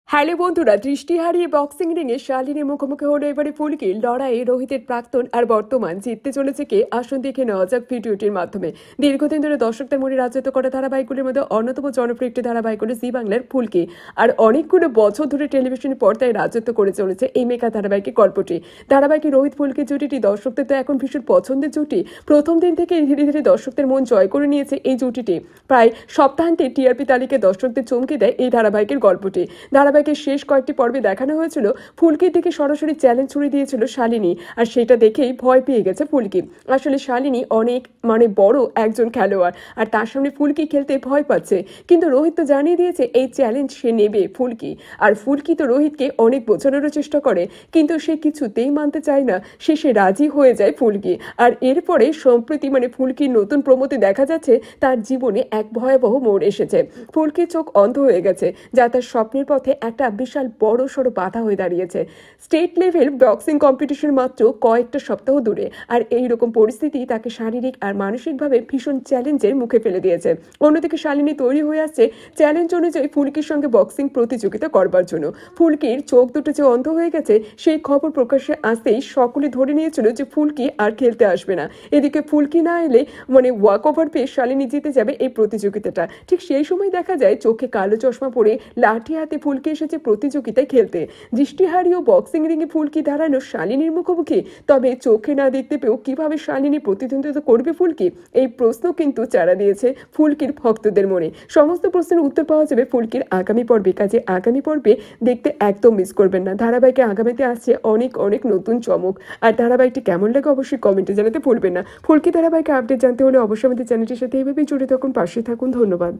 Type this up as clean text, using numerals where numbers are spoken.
Hello বন্ধুরা, দৃষ্টি হারিয়ে বক্সিং রিংয়ে শালিনীর মুখোমুখি হলো এবারে ফুলকির লড়াইয়ে রোহিতের প্রাক্তন আর বর্তমান জিততে চলেছে কে, আসুন দেখে নেওয়া যাক ভিডিওটির মাধ্যমে। দীর্ঘদিন ধরে দর্শকদের মনে রাজত্ব করা ধারাবাহিকগুলির মধ্যে অন্যতম জনপ্রিয় একটি ধারাবাহিক হলো জি বাংলার ফুলকি। আর অনেকগুলো বছর ধরে টেলিভিশনের পর্দায় রাজত্ব করে চলেছে এই মেকা ধারাবাহিকের গল্পটি। ধারাবাহিকে রোহিত ফুলকির জুটিটি দর্শকদের তো এখন ভীষণ পছন্দের জুটি। প্রথম দিন থেকে ধীরে ধীরে দর্শকদের মন জয় করে নিয়েছে এই জুটিটি। প্রায় সপ্তাহান্তে টিআরপি তালিকায় দর্শকদের চমকে দেয় এই ধারাবাহিকের গল্পটি। ধারাবাহিকের শেষ কয়েকটি পর্বে দেখানো হয়েছিল ফুলকির দিকে সরাসরি চ্যালেঞ্জ ছুড়ে দিয়েছিল শালিনী, আর সেটা দেখেই ভয় পেয়ে গেছে ফুলকি। আসলে শালিনী অনেক বড় একজন খেলোয়াড়, আর তার সামনে ফুলকি খেলতে ভয় পাচ্ছে। কিন্তু রোহিত তো জানিয়ে দিয়েছে এই চ্যালেঞ্জ সে নেবে ফুলকি। আর ফুলকি তো রোহিতকে অনেক বোঝানোরও চেষ্টা করে, কিন্তু সে কিছুতেই মানতে চায় না। শেষে রাজি হয়ে যায় ফুলকি। আর এরপরে সম্প্রতি ফুলকির নতুন প্রমোতে দেখা যাচ্ছে তার জীবনে এক ভয়াবহ মোড় এসেছে। ফুলকির চোখ অন্ধ হয়ে গেছে, যা তার স্বপ্নের পথে একটা বিশাল বড় সড়ো বাধা হয়ে দাঁড়িয়েছে। স্টেট লেভেল বক্সিং কম্পিটিশন মাত্র কয়েকটা সপ্তাহ দূরে, আর এই রকম পরিস্থিতি তাকে শারীরিক আর মানসিকভাবে ভীষণ চ্যালেঞ্জের মুখে ফেলে দিয়েছে। অন্যদিকে শালিনী তৈরি হয়ে আসছে চ্যালেঞ্জ অনুযায়ী ফুলকির সঙ্গে বক্সিং প্রতিযোগিতা করবার জন্য। ফুলকির চোখ দুটো যে অন্ধ হয়ে গেছে সেই খবর প্রকাশ্যে আসতেই সকলে ধরে নিয়েছিল যে ফুলকি আর খেলতে আসবে না। এদিকে ফুলকি না এলে ওয়াক ওভার পেয়ে শালিনী জিতে যাবে এই প্রতিযোগিতাটা। ঠিক সেই সময় দেখা যায় চোখে কালো চশমা পরে লাঠি হাতে ফুলকি এসেছে প্রতিযোগিতায় খেলতে। দৃষ্টিহারিও বক্সিং রিংয়ে ফুলকি দাঁড়ানো শালিনীর মুখোমুখি। তবে চোখে না দেখতে পেয়েও কিভাবে শালিনী প্রতিদ্বন্দ্বিতা করবে ফুলকি, এই প্রশ্ন কিন্তু চাড়া দিয়েছে ফুলকির ভক্তদের মনে। সমস্ত প্রশ্নের উত্তর পাওয়া যাবে ফুলকির আগামী পর্বে, কাজে আগামী পর্বে দেখতে একদম মিস করবেন না। ধারাবাহিকে আগামীতে আসছে অনেক অনেক নতুন চমক। আর ধারাবাহিকটি কেমন লাগে অবশ্যই কমেন্টে জানাতে ভুলবেন না। ফুলকি ধারাবাহিকে আপডেট জানতে হলে অবশ্যই আমাদের চ্যানেলটির সাথে এইভাবেই জুড়ে থাকুন, পাশে থাকুন। ধন্যবাদ।